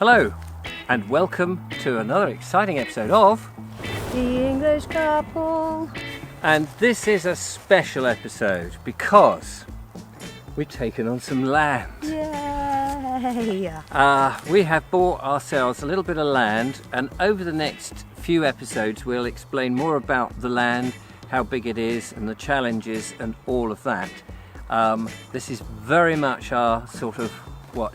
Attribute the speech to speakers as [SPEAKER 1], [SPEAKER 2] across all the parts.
[SPEAKER 1] Hello and welcome to another exciting episode of
[SPEAKER 2] The English Couple.
[SPEAKER 1] And this is a special episode because we've taken on some land.
[SPEAKER 2] Yay!
[SPEAKER 1] We have bought ourselves a little bit of land, and over the next few episodes we'll explain more about the land, how big it is and the challenges and all of that. This is very much our sort of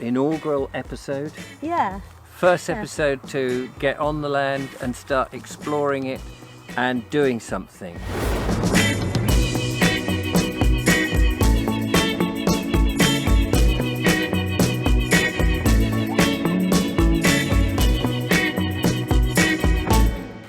[SPEAKER 1] inaugural episode.
[SPEAKER 2] Yeah.
[SPEAKER 1] First episode to get on the land and start exploring it and doing something.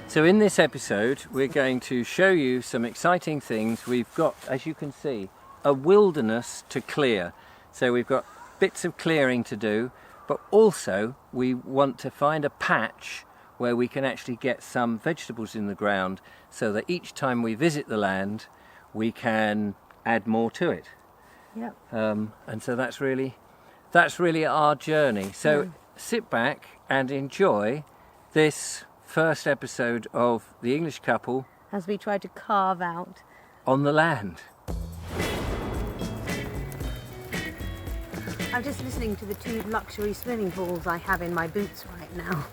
[SPEAKER 1] So in this episode we're going to show you some exciting things. We've got, as you can see, a wilderness to clear. So we've got bits of clearing to do, but also we want to find a patch where we can actually get some vegetables in the ground so that each time we visit the land we can add more to it.
[SPEAKER 2] Yep.
[SPEAKER 1] And so that's really our journey. So sit back and enjoy this first episode of The English Couple
[SPEAKER 2] As we try to carve out.
[SPEAKER 1] on the land.
[SPEAKER 2] I'm just listening to the two luxury swimming pools I have in my boots right now.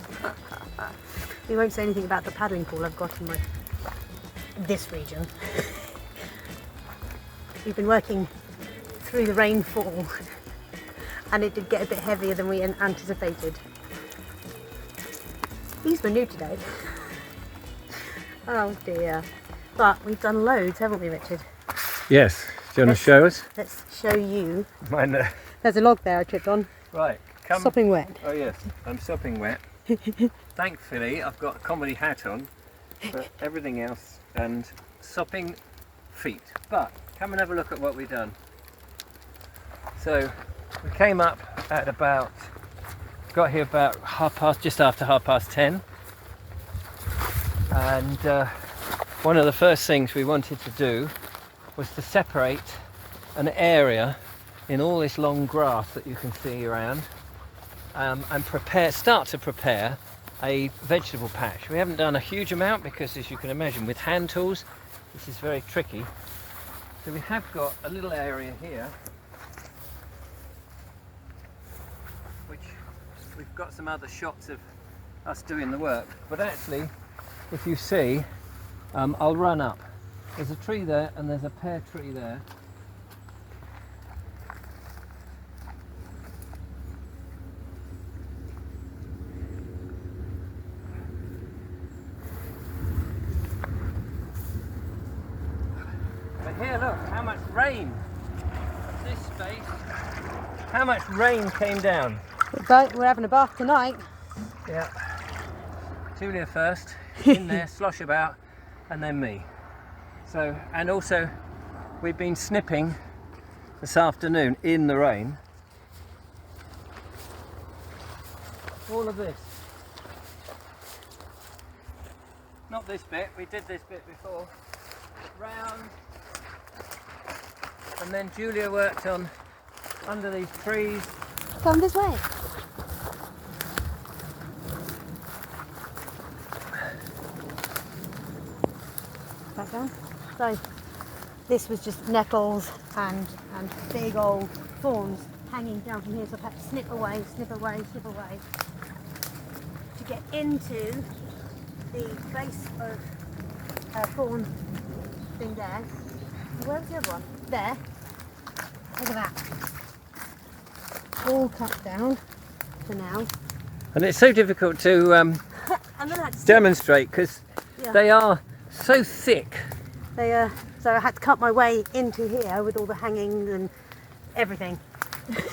[SPEAKER 2] We won't say anything about the paddling pool I've got in this region. We've been working through the rainfall and it did get a bit heavier than we anticipated. These were new today. Oh dear. But we've done loads, haven't we, Richard?
[SPEAKER 1] Yes. Do you want to show us?
[SPEAKER 2] Let's show you.
[SPEAKER 1] Mine.
[SPEAKER 2] There's a log there I tripped on.
[SPEAKER 1] Right. Come.
[SPEAKER 2] Sopping wet.
[SPEAKER 1] Oh yes, I'm sopping wet. Thankfully, I've got a comedy hat on, but everything else, and sopping feet. But come and have a look at what we've done. So we came up at got here about just after 10:30, and one of the first things we wanted to do was to separate an area in all this long grass that you can see around, and start to prepare a vegetable patch. We haven't done a huge amount because, as you can imagine, with hand tools this is very tricky. So we have got a little area here which we've got some other shots of us doing the work, but actually if you see, I'll run up. There's a tree there and there's a pear tree there. Here, look, how much rain, this space, how much rain came down.
[SPEAKER 2] We're having a bath tonight.
[SPEAKER 1] Yeah. Julia first, in there, slosh about, and then me. So, and also, we've been snipping this afternoon in the rain. All of this. Not this bit, we did this bit before. Round. And then Julia worked on under these trees.
[SPEAKER 2] Come this way. Back down. So this was just nettles and big old thorns hanging down from here, so I've had to snip away to get into the base of thorn thing there. Where was the other one? There. Look at that. All cut down for now.
[SPEAKER 1] And it's so difficult to demonstrate because they are so thick.
[SPEAKER 2] So I had to cut my way into here with all the hangings and everything.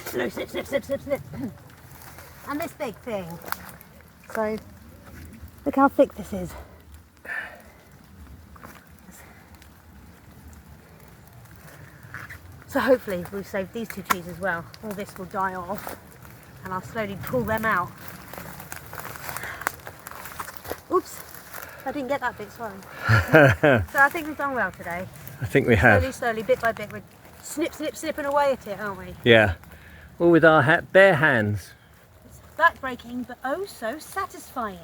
[SPEAKER 2] Snip, snip, snip, snip, snip, snip. And this big thing. So look how thick this is. So hopefully we've saved these two trees as well. All this will die off and I'll slowly pull them out. Oops, I didn't get that bit, sorry. So I think we've done well today.
[SPEAKER 1] I think we have.
[SPEAKER 2] Slowly, bit by bit, we're snipping away at it, aren't we?
[SPEAKER 1] Yeah, all with our bare hands.
[SPEAKER 2] Back-breaking, but oh so satisfying.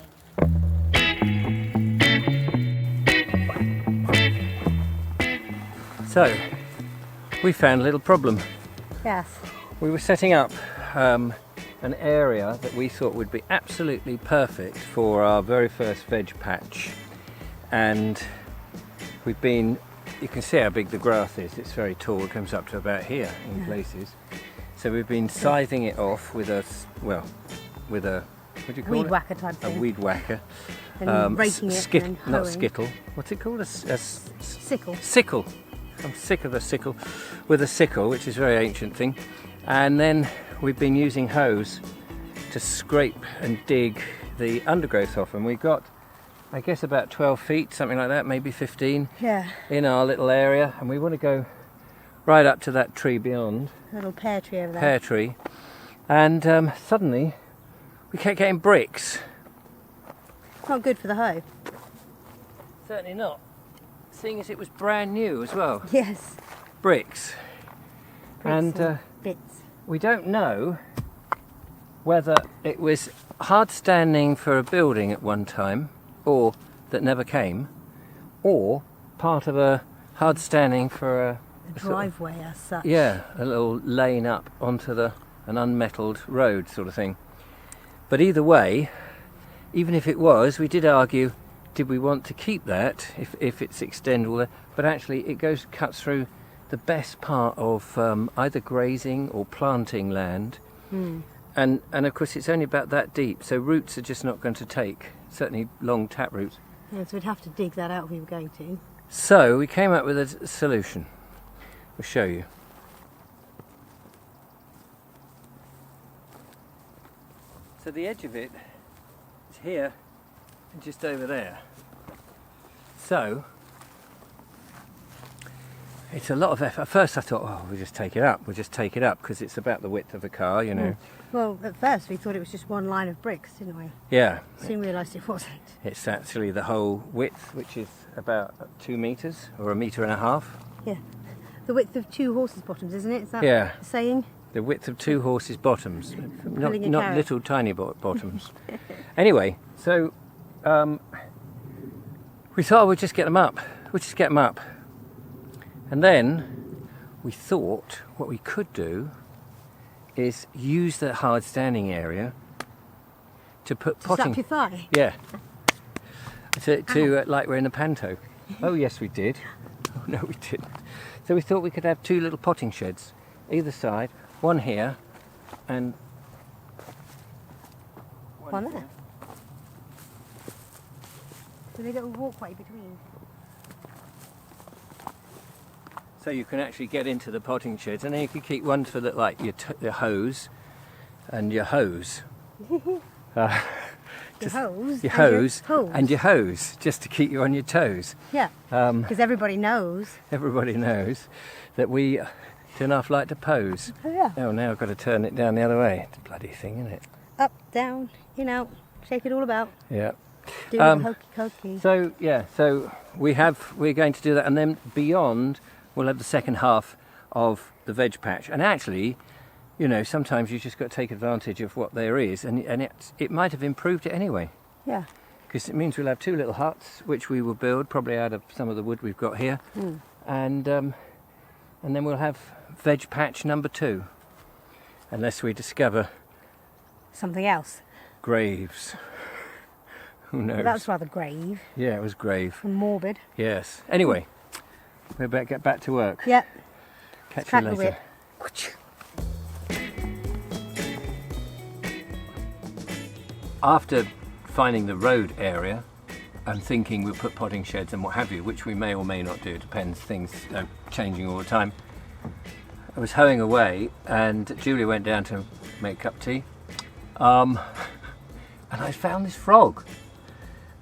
[SPEAKER 1] So, we found a little problem.
[SPEAKER 2] Yes.
[SPEAKER 1] We were setting up an area that we thought would be absolutely perfect for our very first veg patch, and we've been, you can see how big the grass is, it's very tall, it comes up to about here in places. So we've been scything it off with a, well, with a, what do you call it?
[SPEAKER 2] Weed whacker type thing.
[SPEAKER 1] A weed whacker.
[SPEAKER 2] And raking it and
[SPEAKER 1] not
[SPEAKER 2] hoeing.
[SPEAKER 1] skittle, what's it called?
[SPEAKER 2] Sickle.
[SPEAKER 1] Sickle. I'm sick of a sickle. With a sickle, which is a very ancient thing. And then we've been using hoes to scrape and dig the undergrowth off, and we got, I guess, about 12 feet, something like that, maybe 15,
[SPEAKER 2] Yeah.
[SPEAKER 1] in our little area, and we want to go right up to that tree beyond,
[SPEAKER 2] A little pear tree over there.
[SPEAKER 1] pear tree, and suddenly we kept getting bricks.
[SPEAKER 2] Not good for the hoe.
[SPEAKER 1] Certainly not, seeing as it was brand new as well.
[SPEAKER 2] Yes.
[SPEAKER 1] Bricks. And
[SPEAKER 2] bits.
[SPEAKER 1] we don't know whether it was hard standing for a building at one time, or that never came, or part of a hard standing for a
[SPEAKER 2] Driveway as such.
[SPEAKER 1] yeah, a little lane up onto an unmetalled road sort of thing. But either way, even if it was, we did argue, did we want to keep that if it's extendable? But actually it cuts through the best part of either grazing or planting land. And of course it's only about that deep, so roots are just not going to take, certainly long tap roots.
[SPEAKER 2] Yeah, so we'd have to dig that out if we were going to.
[SPEAKER 1] So we came up with a solution. We'll show you. So the edge of it is here and just over there. So it's a lot of effort. At first I thought, oh, we'll just take it up because it's about the width of a car, you know.
[SPEAKER 2] Well, at first we thought it was just one line of bricks, didn't we?
[SPEAKER 1] Yeah,
[SPEAKER 2] Soon realised it wasn't.
[SPEAKER 1] it's actually the whole width, which is about 2 meters or 1.5 meters.
[SPEAKER 2] Yeah. The width of 2 horses' bottoms, isn't it? Is that
[SPEAKER 1] Yeah.
[SPEAKER 2] the saying?
[SPEAKER 1] The width of 2 horses' bottoms, not
[SPEAKER 2] pulling a carrot.
[SPEAKER 1] little tiny bottoms. Anyway, so we thought we'd just get them up. And then we thought what we could do is use the hard standing area to put potting.
[SPEAKER 2] Slap your thigh.
[SPEAKER 1] Yeah. To like we're in a panto. Oh yes, we did. Oh no, we didn't. So we thought we could have 2 little potting sheds either side, one here and
[SPEAKER 2] One there. So they got a walkway between.
[SPEAKER 1] so you can actually get into the potting sheds, and then you can keep one for the, like your hose and your hose.
[SPEAKER 2] Your hose.
[SPEAKER 1] Your
[SPEAKER 2] and
[SPEAKER 1] hose
[SPEAKER 2] your hose.
[SPEAKER 1] and your hose, just to keep you on your toes.
[SPEAKER 2] Yeah. Because everybody knows.
[SPEAKER 1] Everybody knows that we do enough like to pose.
[SPEAKER 2] Oh yeah.
[SPEAKER 1] Oh, now I've got to turn it down the other way. It's a bloody thing, isn't it?
[SPEAKER 2] Up, down, in, out, shake it all about.
[SPEAKER 1] Yeah.
[SPEAKER 2] Do the hokey cokey.
[SPEAKER 1] So yeah, so we're going to do that, and then beyond we'll have the second half of the veg patch. And actually, you know, sometimes you just got to take advantage of what there is, and it might have improved it anyway.
[SPEAKER 2] Yeah.
[SPEAKER 1] Because it means we'll have 2 little huts, which we will build probably out of some of the wood we've got here, and then we'll have veg patch number 2, unless we discover
[SPEAKER 2] Something else.
[SPEAKER 1] graves. Who knows?
[SPEAKER 2] Well, that's rather grave
[SPEAKER 1] Yeah, it was grave.
[SPEAKER 2] and morbid.
[SPEAKER 1] Yes. Anyway, we better get back to work.
[SPEAKER 2] Yep.
[SPEAKER 1] Catch you
[SPEAKER 2] Crack the
[SPEAKER 1] later.
[SPEAKER 2] whip.
[SPEAKER 1] After finding the road area and thinking we'll put potting sheds and what have you, which we may or may not do, depends, things are changing all the time. I was hoeing away and Julia went down to make a cup of tea, and I found this frog,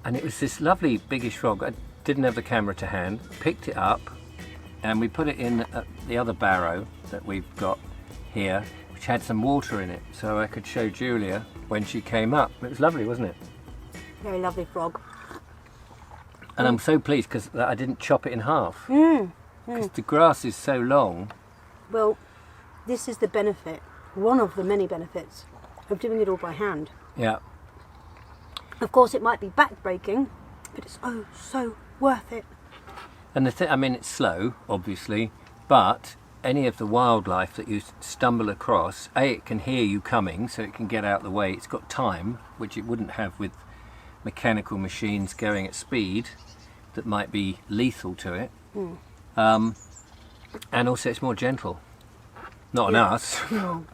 [SPEAKER 1] and it was this lovely biggish frog. I didn't have the camera to hand, picked it up and we put it in the other barrow that we've got here, which had some water in it, so I could show Julia when she came up. It was lovely, wasn't it?
[SPEAKER 2] Very lovely frog.
[SPEAKER 1] And I'm so pleased because I didn't chop it in half. Because the grass is so long.
[SPEAKER 2] Well, this is the benefit, one of the many benefits of doing it all by hand.
[SPEAKER 1] Yeah.
[SPEAKER 2] Of course, it might be back-breaking, but it's so worth it.
[SPEAKER 1] And I mean, it's slow, obviously, but any of the wildlife that you stumble across, it can hear you coming, so it can get out of the way. It's got time, which it wouldn't have with mechanical machines going at speed that might be lethal to it. And also it's more gentle. Not on us.
[SPEAKER 2] No.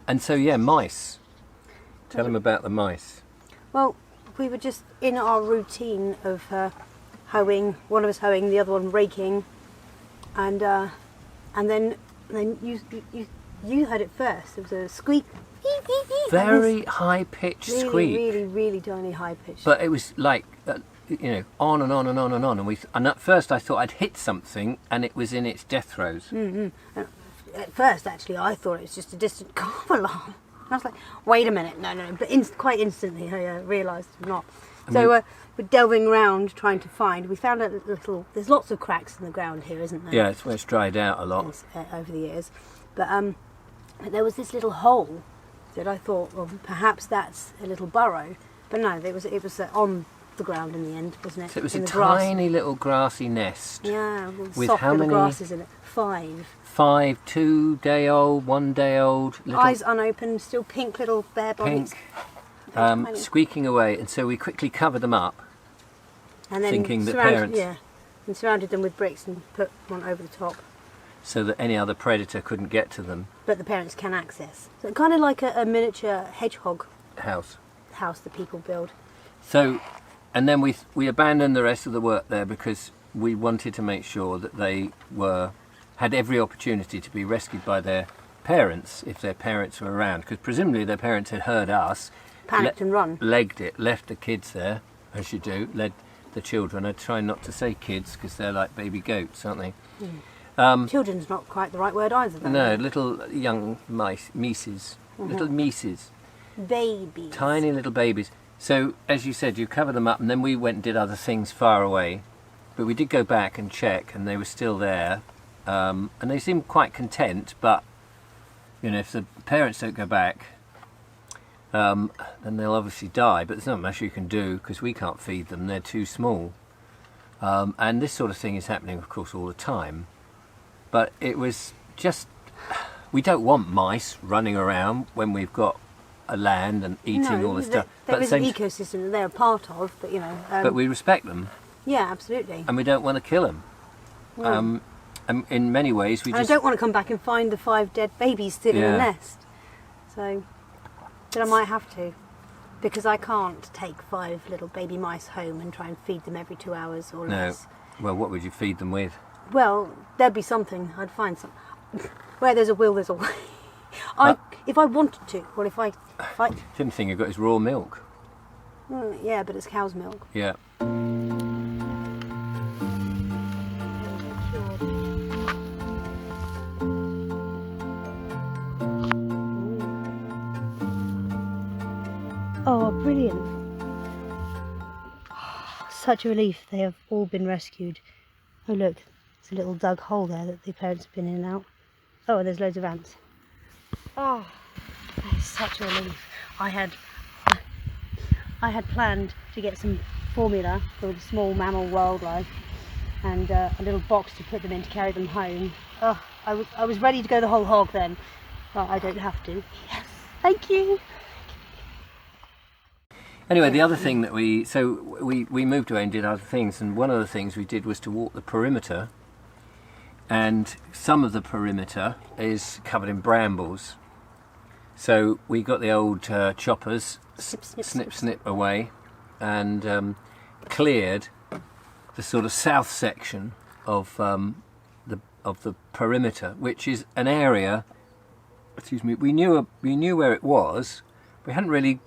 [SPEAKER 1] And so, yeah, mice. Tell them about the mice.
[SPEAKER 2] Well, we were just in our routine of hoeing. One of us hoeing, the other one raking, and then you heard it first. There was a squeak.
[SPEAKER 1] Very high-pitched
[SPEAKER 2] Really,
[SPEAKER 1] squeak.
[SPEAKER 2] really, really tiny high pitch.
[SPEAKER 1] But it was like, on and on and on and on. And at first I thought I'd hit something, and it was in its death throes.
[SPEAKER 2] At first, actually, I thought it was just a distant car alarm. And I was like, wait a minute, no. But quite instantly, I realised it's not. So we're delving around trying to find. We found a little. There's lots of cracks in the ground here, isn't there?
[SPEAKER 1] Yeah, it's dried out a lot.
[SPEAKER 2] Over the years, but there was this little hole that I thought, well, perhaps that's a little burrow. But no, it was on the ground in the end, wasn't it?
[SPEAKER 1] So it was
[SPEAKER 2] in
[SPEAKER 1] a
[SPEAKER 2] the grass.
[SPEAKER 1] tiny little grassy nest.
[SPEAKER 2] Yeah,
[SPEAKER 1] with
[SPEAKER 2] soft
[SPEAKER 1] how
[SPEAKER 2] little
[SPEAKER 1] many?
[SPEAKER 2] grasses in it. 5.
[SPEAKER 1] 5, 2-day-old, 1-day-old.
[SPEAKER 2] Eyes unopened, still pink little bare bodies.
[SPEAKER 1] Pink. Squeaking away, and so we quickly covered them up,
[SPEAKER 2] And then
[SPEAKER 1] thinking that
[SPEAKER 2] surrounded-
[SPEAKER 1] parents,
[SPEAKER 2] and surrounded them with bricks and put one over the top.
[SPEAKER 1] so that any other predator couldn't get to them.
[SPEAKER 2] But the parents can access. So kind of like a miniature hedgehog
[SPEAKER 1] House.
[SPEAKER 2] house that people build.
[SPEAKER 1] So, and then we abandoned the rest of the work there because we wanted to make sure that they had every opportunity to be rescued by their parents if their parents were around, because presumably their parents had heard us,
[SPEAKER 2] Panicked and run.
[SPEAKER 1] legged it, left the kids there, as you do, led the children. I try not to say kids because they're like baby goats, aren't they?
[SPEAKER 2] Children's not quite the right word either, though.
[SPEAKER 1] No, little young mices, little mices,
[SPEAKER 2] Babies.
[SPEAKER 1] tiny little babies. So, as you said, you cover them up, and then we went and did other things far away. But we did go back and check, and they were still there. And they seemed quite content, but, if the parents don't go back, then they'll obviously die. But there's not much you can do, because we can't feed them, they're too small. And this sort of thing is happening, of course, all the time. But it was just, we don't want mice running around when we've got a land and eating all the stuff.
[SPEAKER 2] There
[SPEAKER 1] But
[SPEAKER 2] is an ecosystem that they're a part of, but
[SPEAKER 1] but we respect them,
[SPEAKER 2] yeah, absolutely.
[SPEAKER 1] and we don't want to kill them. And in many ways, we
[SPEAKER 2] And
[SPEAKER 1] just
[SPEAKER 2] I don't want to come back and find the 5 dead babies still in
[SPEAKER 1] Yeah.
[SPEAKER 2] the nest. So, but I might have to, because I can't take 5 little baby mice home and try and feed them every 2 hours or
[SPEAKER 1] no.
[SPEAKER 2] less.
[SPEAKER 1] Well, what would you feed them with?
[SPEAKER 2] Well, there'd be something. I'd find some. Where there's a will, there's a way. If I wanted to, or if I
[SPEAKER 1] The only thing you've got is raw milk.
[SPEAKER 2] yeah, but it's cow's milk.
[SPEAKER 1] Yeah.
[SPEAKER 2] Oh, brilliant. Such a relief. They have all been rescued. Oh, look. There's a little dug hole there that the parents have been in and out. Oh, and there's loads of ants. Oh, that is such a relief. I had planned to get some formula for the small mammal wildlife and a little box to put them in to carry them home. Oh, I was ready to go the whole hog then, but I don't have to. Yes, thank you.
[SPEAKER 1] Anyway, the other thing that we moved away and did other things, and one of the things we did was to walk the perimeter, and some of the perimeter is covered in brambles. So we got the old choppers, snip away, and cleared the sort of south section of the perimeter, which is an area. Excuse me. We knew where it was. We hadn't really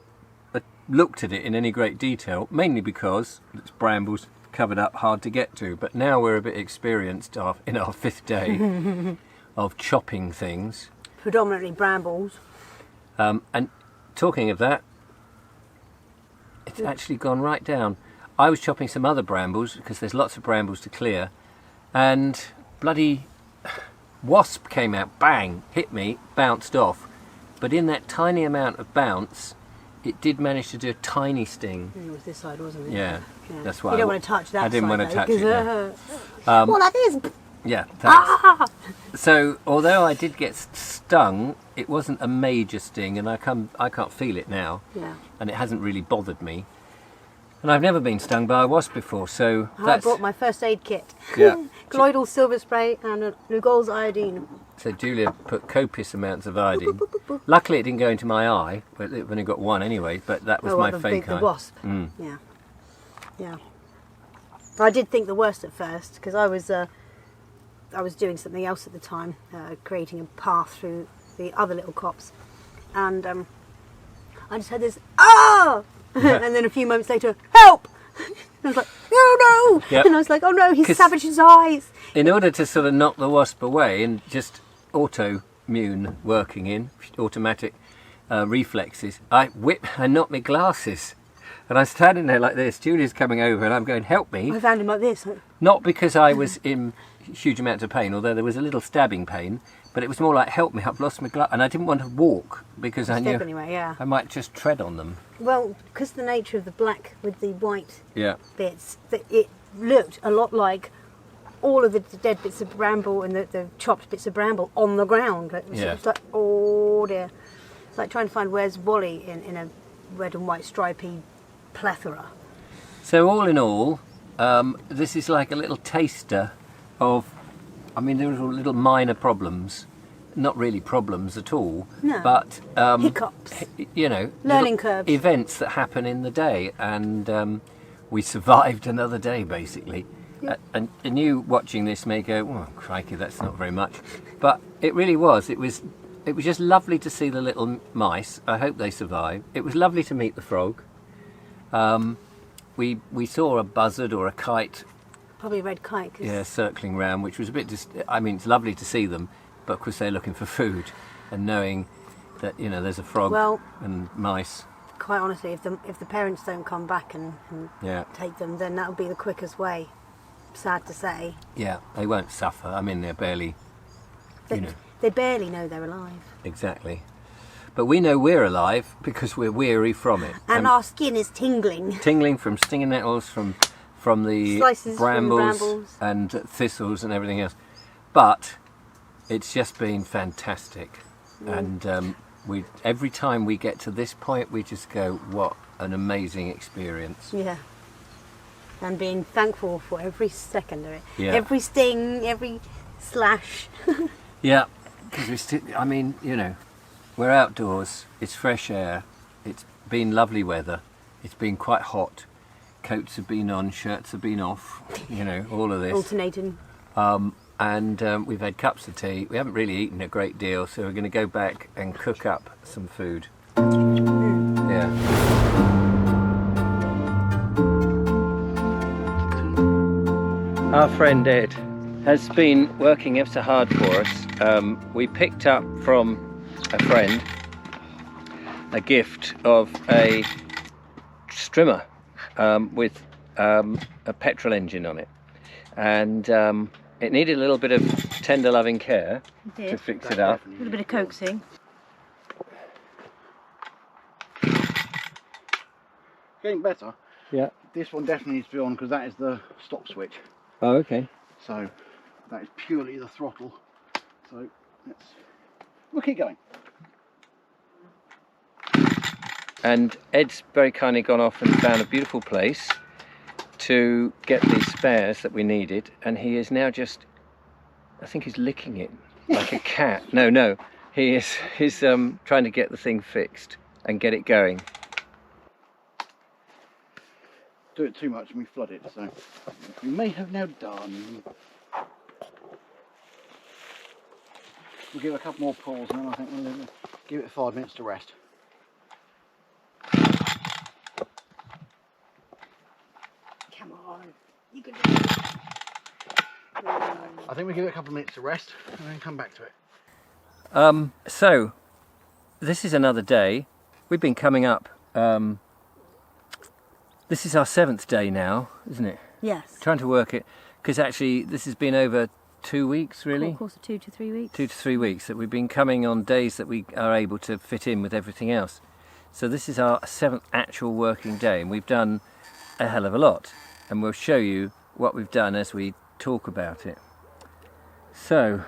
[SPEAKER 1] looked at it in any great detail, mainly because it's brambles covered up, hard to get to. But now we're a bit experienced in our 5th day of chopping things.
[SPEAKER 2] Predominantly brambles.
[SPEAKER 1] And talking of that, it's actually gone right down. I was chopping some other brambles because there's lots of brambles to clear, and bloody wasp came out, bang, hit me, bounced off. but in that tiny amount of bounce, it did manage to do a tiny sting.
[SPEAKER 2] It was this side, wasn't it?
[SPEAKER 1] Yeah, that's why
[SPEAKER 2] you don't want to touch that.
[SPEAKER 1] I didn't
[SPEAKER 2] side,
[SPEAKER 1] want to
[SPEAKER 2] though,
[SPEAKER 1] touch it.
[SPEAKER 2] 'cause,
[SPEAKER 1] No.
[SPEAKER 2] well, that is.
[SPEAKER 1] Yeah, thanks.
[SPEAKER 2] Ah!
[SPEAKER 1] So, although I did get stung, it wasn't a major sting, and I can't feel it now,
[SPEAKER 2] Yeah.
[SPEAKER 1] and it hasn't really bothered me. And I've never been stung by a wasp before, so
[SPEAKER 2] I
[SPEAKER 1] that's...
[SPEAKER 2] brought my first aid kit.
[SPEAKER 1] Yeah.
[SPEAKER 2] Colloidal silver spray and Lugol's iodine.
[SPEAKER 1] So Julia put copious amounts of iodine. Luckily, it didn't go into my eye, but it only got one anyway. But that was my fake eye.
[SPEAKER 2] The wasp.
[SPEAKER 1] Mm.
[SPEAKER 2] Yeah. Yeah. I did think the worst at first because I was doing something else at the time, creating a path through the other little copse, and I just had this and then a few moments later, help! And I was like, no!
[SPEAKER 1] Yep.
[SPEAKER 2] And I was like, oh no, he's savaged his eyes.
[SPEAKER 1] In order to sort of knock the wasp away and just auto-mune working in, automatic reflexes, I knocked my glasses. And I'm standing there like this, Julia's coming over and I'm going, help me.
[SPEAKER 2] I found him like this.
[SPEAKER 1] Not because I was in huge amounts of pain, although there was a little stabbing pain, but it was more like, help me, I've lost my glass. And I didn't want to walk because I knew
[SPEAKER 2] anyway, yeah.
[SPEAKER 1] I might just tread on them.
[SPEAKER 2] Well, because the nature of the black with the white bits, it looked a lot like all of the dead bits of bramble and the chopped bits of bramble on the ground. It was like, oh dear. It's like trying to find where's Wally in a red and white stripy plethora.
[SPEAKER 1] So all in all, this is like a little taster of, I mean, there were little minor problems, not really problems at all, but
[SPEAKER 2] hiccups,
[SPEAKER 1] you know,
[SPEAKER 2] learning curves,
[SPEAKER 1] events that happen in the day, and we survived another day basically. And you watching this may go, oh crikey, that's not very much, but it really was. It was just lovely to see the little mice. I hope they survive. It was lovely to meet the frog. We saw a buzzard or a kite.
[SPEAKER 2] Probably a red kite.
[SPEAKER 1] Yeah, circling round, which was a bit. I mean, it's lovely to see them, but of course they're looking for food, and knowing that there's a frog and mice.
[SPEAKER 2] Quite honestly, if the parents don't come back and take them, then that'll be the quickest way. Sad to say. Yeah,
[SPEAKER 1] they won't suffer. I mean, they're barely.
[SPEAKER 2] They barely know they're alive.
[SPEAKER 1] Exactly. But we know we're alive because we're weary from it.
[SPEAKER 2] And our skin is tingling.
[SPEAKER 1] Tingling from stinging nettles, from the
[SPEAKER 2] slices
[SPEAKER 1] brambles,
[SPEAKER 2] from the brambles
[SPEAKER 1] and thistles and everything else. But it's just been fantastic. And every time we get to this point, we just go, what an amazing experience.
[SPEAKER 2] Yeah. And being thankful for every second of it.
[SPEAKER 1] Yeah.
[SPEAKER 2] Every sting, every slash.
[SPEAKER 1] Yeah, because we're outdoors, it's fresh air, it's been lovely weather, it's been quite hot, coats have been on, shirts have been off, all of this.
[SPEAKER 2] Alternating.
[SPEAKER 1] And we've had cups of tea. We haven't really eaten a great deal, so we're going to go back and cook up some food. Yeah. Our friend Ed has been working ever so hard for us. We picked up from a friend a gift of a strimmer with a petrol engine on it, and it needed a little bit of tender loving care to fix it up.
[SPEAKER 2] A little bit of coaxing.
[SPEAKER 3] Getting better.
[SPEAKER 1] Yeah.
[SPEAKER 3] This one definitely needs to be on because that is the stop switch.
[SPEAKER 1] Oh, okay.
[SPEAKER 3] So that is purely the throttle. So we'll keep going.
[SPEAKER 1] And Ed's very kindly gone off and found a beautiful place to get these spares that we needed, and he is now I think he's licking it like a cat. No, he's trying to get the thing fixed and get it going.
[SPEAKER 3] Do it too much and we flood it, so we may have now done. We'll give it a couple more pulls and then I think we'll give it 5 minutes to rest.
[SPEAKER 2] Come on, you can do it.
[SPEAKER 3] I think we'll give it a couple of minutes to rest and then come back to it.
[SPEAKER 1] So this is another day. We've been coming up. This is our 7th day now, isn't it?
[SPEAKER 2] Yes.
[SPEAKER 1] Trying to work it, because actually this has been over 2 weeks really.
[SPEAKER 2] Of course, 2 to 3 weeks.
[SPEAKER 1] 2 to 3 weeks that we've been coming on days that we are able to fit in with everything else. So this is our 7th actual working day, and we've done a hell of a lot, and we'll show you what we've done as we talk about it. So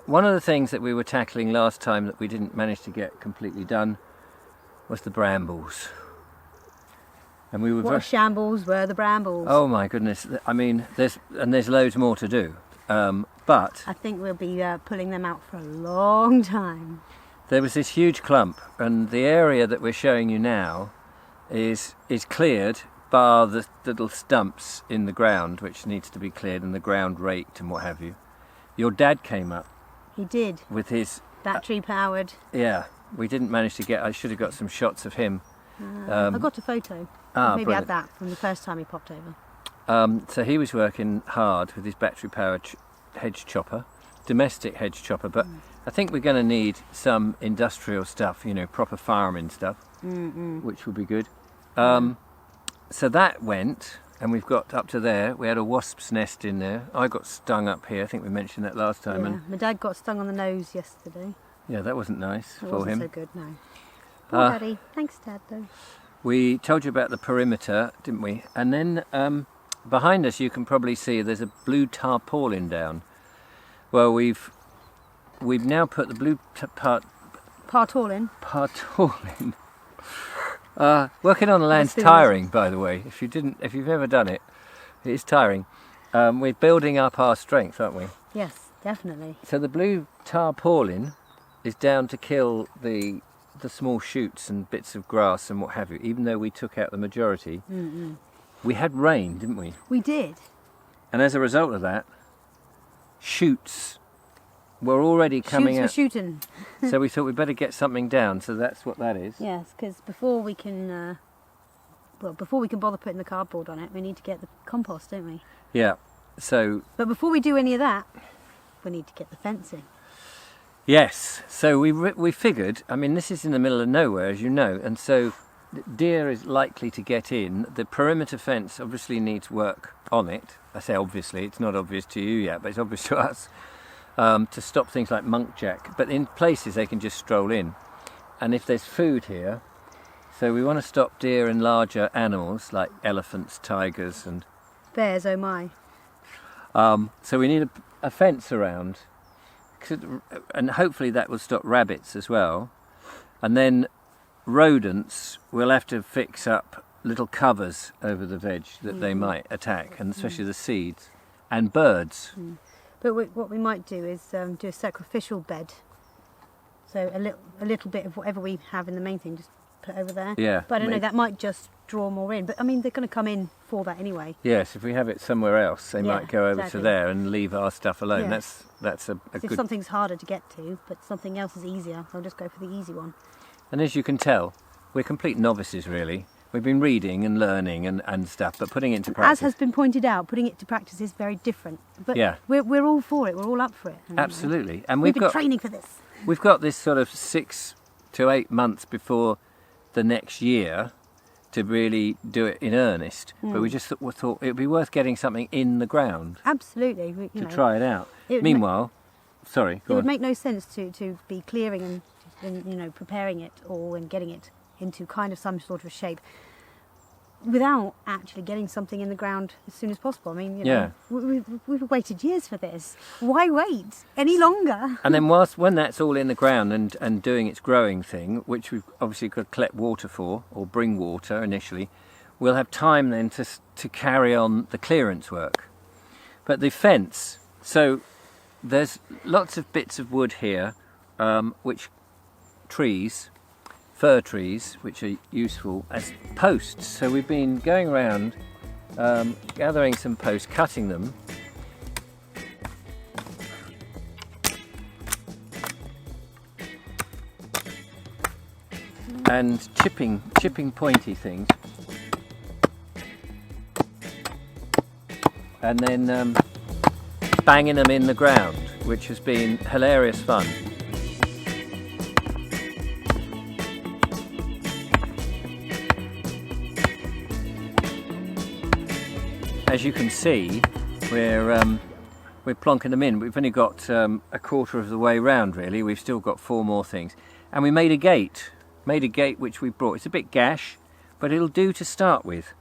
[SPEAKER 1] one of the things that we were tackling last time that we didn't manage to get completely done was the brambles. And we were
[SPEAKER 2] What a shambles were the brambles.
[SPEAKER 1] Oh my goodness, I mean there's loads more to do, but
[SPEAKER 2] I think we'll be pulling them out for a long time.
[SPEAKER 1] there was this huge clump, and the area that we're showing you now is cleared bar the little stumps in the ground which needs to be cleared and the ground raked and what have you. Your dad came up
[SPEAKER 2] He did.
[SPEAKER 1] with his
[SPEAKER 2] Battery powered.
[SPEAKER 1] yeah, we didn't manage to get, I should have got some shots of him.
[SPEAKER 2] I got a photo. Maybe
[SPEAKER 1] brilliant.
[SPEAKER 2] had that from the first time he popped over.
[SPEAKER 1] So he was working hard with his battery powered hedge chopper, domestic hedge chopper, but I think we're going to need some industrial stuff, you know, proper farming stuff, which would be good. So that went, and we've got up to there. We had a wasp's nest in there. I got stung up here. I think we mentioned that last time.
[SPEAKER 2] Yeah.
[SPEAKER 1] And
[SPEAKER 2] My dad got stung on the nose yesterday.
[SPEAKER 1] yeah, that wasn't nice
[SPEAKER 2] It
[SPEAKER 1] for
[SPEAKER 2] wasn't
[SPEAKER 1] him.
[SPEAKER 2] so good, no. Poor
[SPEAKER 1] Uh,
[SPEAKER 2] Daddy. Thanks, Dad, though.
[SPEAKER 1] We told you about the perimeter, didn't we? And then behind us, you can probably see there's a blue tarpaulin down. Well, we've now put the blue
[SPEAKER 2] Tarpaulin.
[SPEAKER 1] tarpaulin. Working on the land's
[SPEAKER 2] Must be
[SPEAKER 1] tiring, by the way. If you've ever done it, it is tiring. We're building up our strength, aren't we?
[SPEAKER 2] Yes, definitely.
[SPEAKER 1] So the blue tarpaulin is down to kill the small shoots and bits of grass and what have you. Even though we took out the majority, we had rain, didn't we?
[SPEAKER 2] We did.
[SPEAKER 1] And as a result of that, shoots were already coming
[SPEAKER 2] Shoots were
[SPEAKER 1] out.
[SPEAKER 2] shooting.
[SPEAKER 1] So we thought we'd better get something down. So that's what that is.
[SPEAKER 2] Yes, because before we can bother putting the cardboard on it, we need to get the compost, don't we?
[SPEAKER 1] Yeah. So
[SPEAKER 2] But before we do any of that, we need to get the fencing.
[SPEAKER 1] yes. So we figured. I mean, this is in the middle of nowhere, as you know, and so deer is likely to get in. The perimeter fence obviously needs work on it. I say obviously. It's not obvious to you yet, but it's obvious to us. To stop things like munkjack, but in places they can just stroll in. And if there's food here, so we want to stop deer and larger animals like elephants, tigers, and
[SPEAKER 2] Bears, oh my.
[SPEAKER 1] so we need a fence around, and hopefully that will stop rabbits as well. And then rodents, we'll have to fix up little covers over the veg that they might attack, and especially the seeds, and birds.
[SPEAKER 2] But what we might do is do a sacrificial bed. So a little bit of whatever we have in the main thing, just put it over there.
[SPEAKER 1] Yeah,
[SPEAKER 2] But I don't know,
[SPEAKER 1] maybe.
[SPEAKER 2] that might just draw more in. But I mean, they're going to come in for that anyway.
[SPEAKER 1] Yes, if we have it somewhere else, they
[SPEAKER 2] Yeah,
[SPEAKER 1] might go over
[SPEAKER 2] exactly.
[SPEAKER 1] to there and leave our stuff alone.
[SPEAKER 2] Yeah.
[SPEAKER 1] That's a
[SPEAKER 2] If
[SPEAKER 1] good.
[SPEAKER 2] something's harder to get to, but something else is easier, they'll just go for the easy one.
[SPEAKER 1] And as you can tell, we're complete novices, really. We've been reading and learning and stuff, but putting it into practice.
[SPEAKER 2] As has been pointed out, putting it to practice is very different. But
[SPEAKER 1] Yeah.
[SPEAKER 2] we're all for it. We're all up for it.
[SPEAKER 1] Absolutely, and
[SPEAKER 2] We've been training for this.
[SPEAKER 1] we've got this sort of 6 to 8 months before the next year to really do it in earnest. But we just thought it would be worth getting something in the ground
[SPEAKER 2] Absolutely.
[SPEAKER 1] to try it out.
[SPEAKER 2] it would
[SPEAKER 1] Meanwhile, sorry,
[SPEAKER 2] It
[SPEAKER 1] go
[SPEAKER 2] would
[SPEAKER 1] on.
[SPEAKER 2] make no sense to be clearing and preparing it all and getting it into kind of some sort of shape without actually getting something in the ground as soon as possible. I mean, we've waited years for this. Why wait any longer?
[SPEAKER 1] And then when that's all in the ground and doing its growing thing, which we've obviously got to collect water for, or bring water initially, we'll have time then to carry on the clearance work. But the fence, so there's lots of bits of wood here, fir trees, which are useful as posts. So we've been going around gathering some posts, cutting them, and chipping pointy things, and then banging them in the ground, which has been hilarious fun. As you can see, we're we're plonking them in. We've only got a quarter of the way round really. We've still got 4 more things. And we made a gate which we brought. It's a bit gash, but it'll do to start with.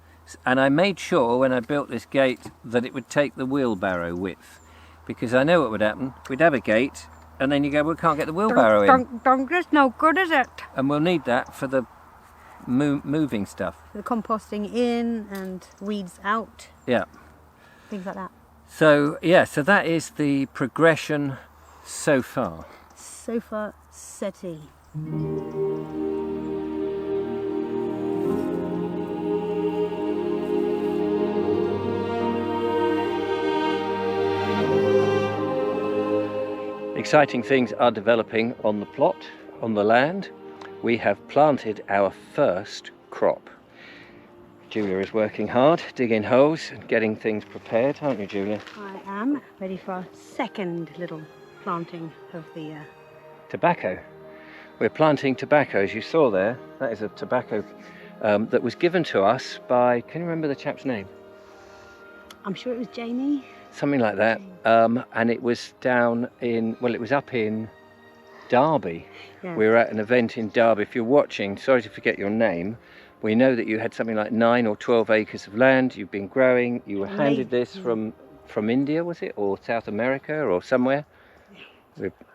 [SPEAKER 1] And I made sure when I built this gate that it would take the wheelbarrow width, because I know what would happen. We'd have a gate and then you go, we can't get the wheelbarrow in.
[SPEAKER 2] It's no good, is it?
[SPEAKER 1] And we'll need that for the moving stuff.
[SPEAKER 2] The composting in and weeds out.
[SPEAKER 1] Yeah.
[SPEAKER 2] Things like that.
[SPEAKER 1] So yeah, so that is the progression so far.
[SPEAKER 2] Sofa settee.
[SPEAKER 1] Exciting things are developing on the plot, on the land. We have planted our first crop. Julia is working hard, digging holes and getting things prepared, aren't you, Julia?
[SPEAKER 2] I am ready for our second little planting of the
[SPEAKER 1] Tobacco. We're planting tobacco, as you saw there. That is a tobacco that was given to us by, can you remember the chap's name?
[SPEAKER 2] I'm sure it was Jamie.
[SPEAKER 1] Something like that. And it was down in, well, it was up in Derby.
[SPEAKER 2] Yeah.
[SPEAKER 1] We were at an event in Derby. If you're watching, sorry to forget your name, we know that you had something like 9 or 12 acres of land. You've been growing. You were handed this from India, was it? Or South America or somewhere?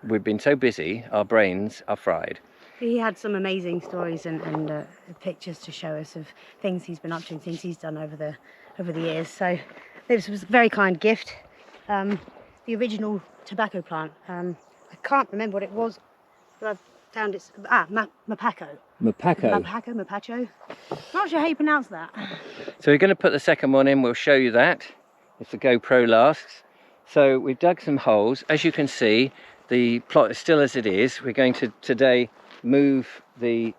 [SPEAKER 1] We've been so busy, our brains are fried.
[SPEAKER 2] He had some amazing stories and pictures to show us of things he's been up to and things he's done over the years. So this was a very kind gift. The original tobacco plant. I can't remember what it was, but I've found it's Mapacho. Mapacho. Not sure how you pronounce that.
[SPEAKER 1] So we're going to put the second one in. We'll show you that if the GoPro lasts. So we've dug some holes. As you can see, the plot is still as it is. We're going to today move the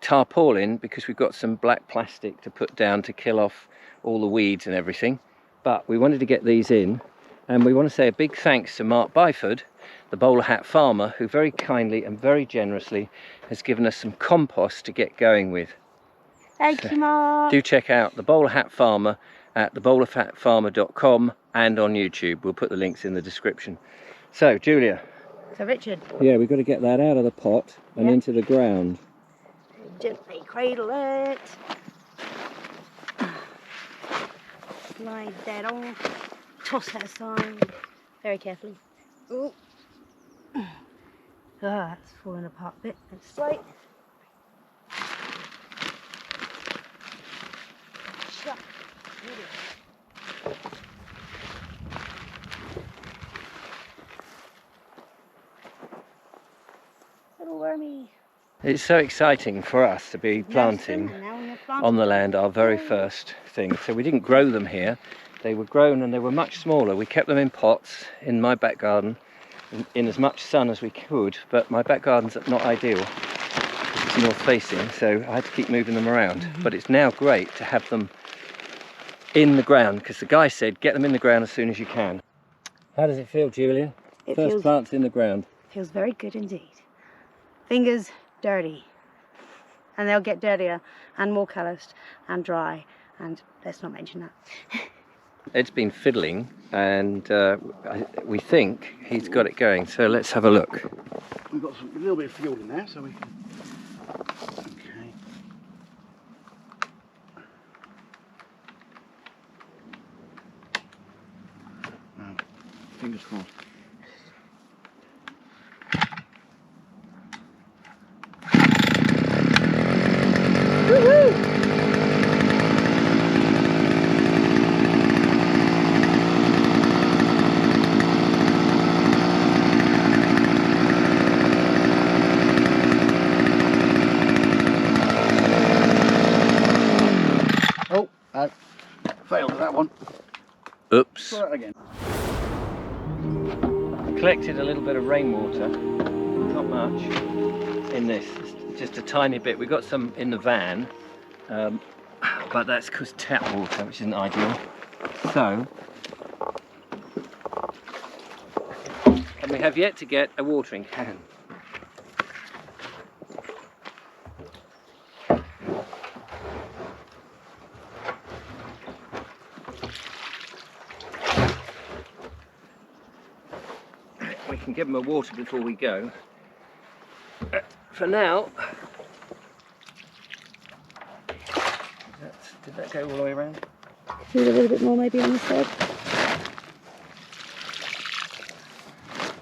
[SPEAKER 1] tarpaulin because we've got some black plastic to put down to kill off all the weeds and everything. But we wanted to get these in, and we want to say a big thanks to Mark Byford, the bowler hat farmer, who very kindly and very generously has given us some compost to get going with.
[SPEAKER 2] Thank you, Mark.
[SPEAKER 1] Do check out the bowler hat farmer at thebowlerhatfarmer.com and on YouTube. We'll put the links in the description. So, Julia.
[SPEAKER 2] So, Richard.
[SPEAKER 1] Yeah, we've got to get that out of the pot and into the ground.
[SPEAKER 2] Gently cradle it. Slide that on. Toss that aside. Very carefully. Ooh. That's falling apart a bit. Let's slide. Shut. Little wormy.
[SPEAKER 1] It's so exciting for us to be planting on the land our very first thing. So we didn't grow them here. They were grown and they were much smaller. We kept them in pots in my back garden in as much sun as we could, but my back garden's not ideal. It's north facing, so I had to keep moving them around. But it's now great to have them in the ground because the guy said get them in the ground as soon as you can. How does it feel, Julia? First plants in the ground.
[SPEAKER 2] Feels very good indeed. Fingers dirty, and they'll get dirtier and more calloused and dry, and let's not mention that.
[SPEAKER 1] Ed's been fiddling and we think he's got it going, so let's have a look.
[SPEAKER 3] We've got a little bit of fuel in there, so we can... Okay. Now, fingers crossed.
[SPEAKER 2] Woohoo!
[SPEAKER 3] Failed at that one.
[SPEAKER 1] Oops.
[SPEAKER 3] Try it again.
[SPEAKER 1] I collected a little bit of rainwater, not much, in this, just a tiny bit. We got some in the van, but that's because tap water, which isn't ideal. So, and we have yet to get a watering can. can give them a water before we go. For now, did that go all the way around?
[SPEAKER 2] Do a little bit more maybe on this side.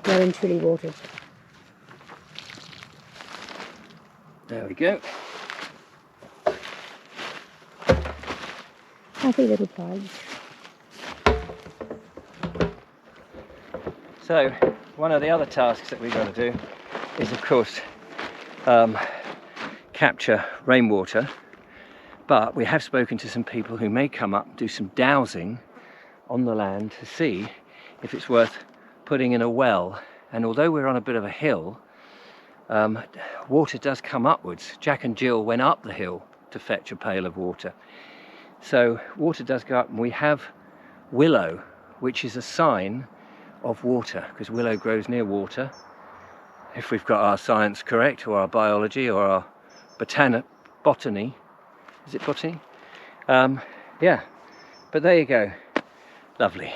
[SPEAKER 2] Well and truly watered.
[SPEAKER 1] There we go.
[SPEAKER 2] Happy little pies.
[SPEAKER 1] So, one of the other tasks that we've got to do is, of course, capture rainwater. But we have spoken to some people who may come up, do some dowsing on the land to see if it's worth putting in a well. And although we're on a bit of a hill, water does come upwards. Jack and Jill went up the hill to fetch a pail of water. So water does go up, and we have willow, which is a sign of water, because willow grows near water. If we've got our science correct, or our biology, or our botany. Is it botany? Yeah, but there you go. Lovely.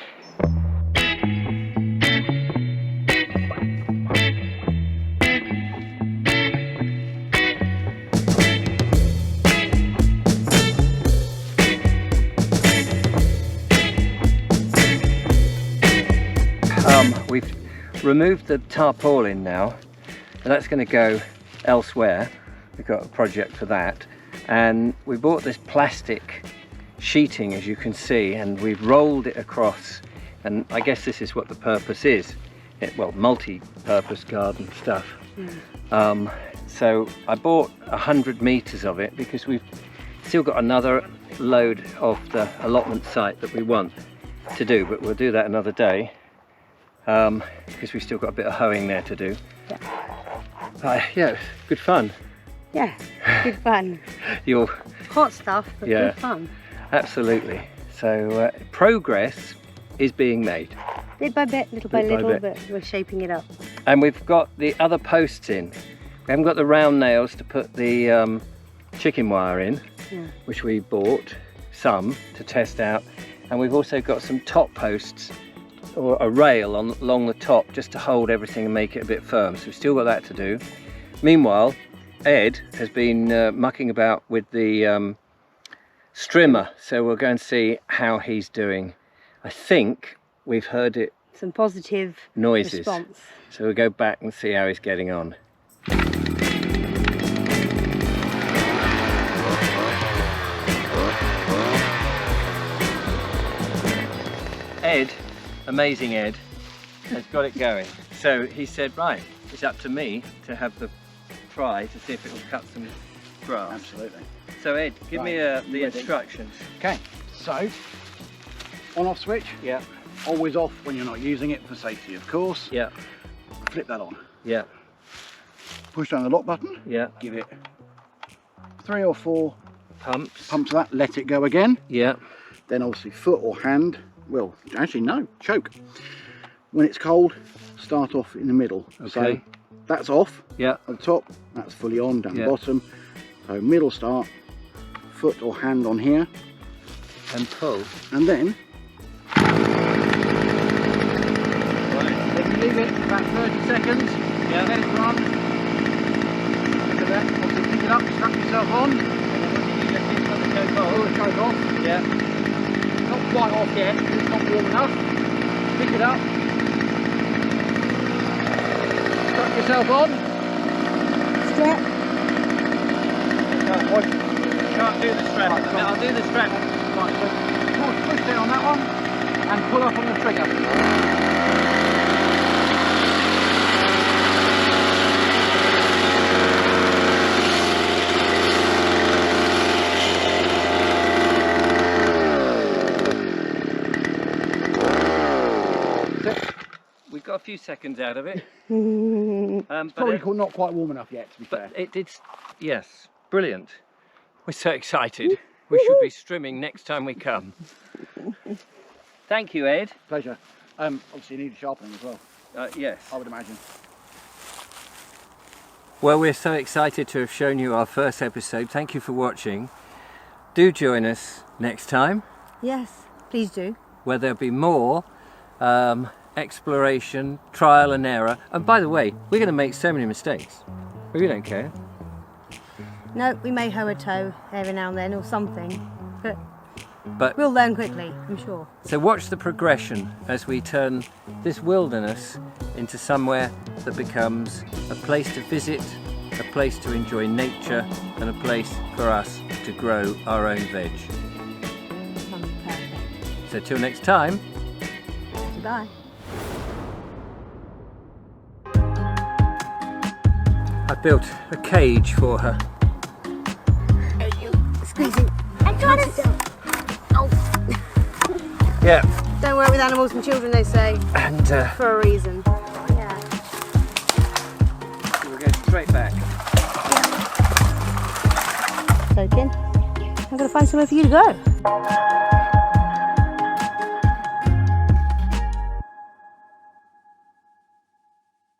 [SPEAKER 1] We've removed the tarpaulin now, and that's going to go elsewhere. We've got a project for that, and we bought this plastic sheeting, as you can see, and we've rolled it across, and I guess this is what the purpose is. Well, multi-purpose garden stuff. So I bought 100 meters of it because we've still got another load of the allotment site that we want to do, but we'll do that another day. Because we've still got a bit of hoeing there to do. Yeah. Yeah, good fun.
[SPEAKER 2] Yeah, good fun.
[SPEAKER 1] You're
[SPEAKER 2] hot stuff, but
[SPEAKER 1] yeah,
[SPEAKER 2] good fun.
[SPEAKER 1] Absolutely. So progress is being made.
[SPEAKER 2] Bit by bit, little by little, but we're shaping it up.
[SPEAKER 1] And we've got the other posts in. We haven't got the round nails to put the chicken wire in, which we bought some to test out. And we've also got some top posts, or a rail along the top, just to hold everything and make it a bit firm. So we've still got that to do. Meanwhile, Ed has been mucking about with the strimmer, so we'll go and see how he's doing. I think we've heard it.
[SPEAKER 2] Some positive
[SPEAKER 1] noises.
[SPEAKER 2] Response.
[SPEAKER 1] So we'll go back and see how he's getting on. Ed, amazing Ed, has got it going. So he said, right, it's up to me to have the try to see if it will cut some grass.
[SPEAKER 3] Absolutely.
[SPEAKER 1] So Ed, give me the
[SPEAKER 3] Ready.
[SPEAKER 1] instructions.
[SPEAKER 3] Okay, so on off switch.
[SPEAKER 1] Yeah.
[SPEAKER 3] Always off when you're not using it for safety, of course.
[SPEAKER 1] Yeah.
[SPEAKER 3] Flip that on.
[SPEAKER 1] Yeah.
[SPEAKER 3] Push down the lock button.
[SPEAKER 1] Yeah.
[SPEAKER 3] Give it 3 or 4
[SPEAKER 1] pumps
[SPEAKER 3] of that. Let it go again.
[SPEAKER 1] Yeah.
[SPEAKER 3] Then obviously foot or hand. Well, actually no, choke. When it's cold, start off in the middle.
[SPEAKER 1] Okay.
[SPEAKER 3] So that's off.
[SPEAKER 1] Yeah.
[SPEAKER 3] At the top, that's fully on. Down
[SPEAKER 1] Yeah.
[SPEAKER 3] the bottom. So middle start, foot or hand on here,
[SPEAKER 1] and pull.
[SPEAKER 3] and then leave it about 30 seconds.
[SPEAKER 1] Yeah.
[SPEAKER 3] Let it run. Look at that. Obviously pick it up, strap yourself on. Pull the choke off.
[SPEAKER 1] Yeah.
[SPEAKER 3] Not quite off yet, it's not warm enough. Pick it up. Strap yourself on.
[SPEAKER 2] Strap.
[SPEAKER 1] Can't do the strap.
[SPEAKER 3] Right,
[SPEAKER 1] I'll do the strap.
[SPEAKER 3] Right, so push down on that one and pull up on the trigger.
[SPEAKER 1] We've got a few seconds out of it.
[SPEAKER 3] Probably not quite warm enough yet, to be fair.
[SPEAKER 1] But it did, yes, brilliant. We're so excited. We should be strimming next time we come. Thank you, Ed.
[SPEAKER 3] Pleasure. Obviously you need sharpening as well,
[SPEAKER 1] Yes.
[SPEAKER 3] I would imagine.
[SPEAKER 1] Well, we're so excited to have shown you our first episode. Thank you for watching. Do join us next time,
[SPEAKER 2] Yes, please do.
[SPEAKER 1] where there'll be more exploration, trial and error. And by the way, we're going to make so many mistakes. But we don't care.
[SPEAKER 2] No, we may hoe a toe every now and then or something, but we'll learn quickly, I'm sure.
[SPEAKER 1] So watch the progression as we turn this wilderness into somewhere that becomes a place to visit, a place to enjoy nature, and a place for us to grow our own veg.
[SPEAKER 2] Sounds perfect.
[SPEAKER 1] So till next time.
[SPEAKER 2] Goodbye.
[SPEAKER 1] I built a cage for her.
[SPEAKER 2] Squeezing. I'm trying to still. Oh.
[SPEAKER 1] Yeah.
[SPEAKER 2] Don't work with animals and children, they say.
[SPEAKER 1] And
[SPEAKER 2] For a reason. Yeah.
[SPEAKER 1] we'll go straight back.
[SPEAKER 2] Soak in. I'm going to find somewhere for you to go.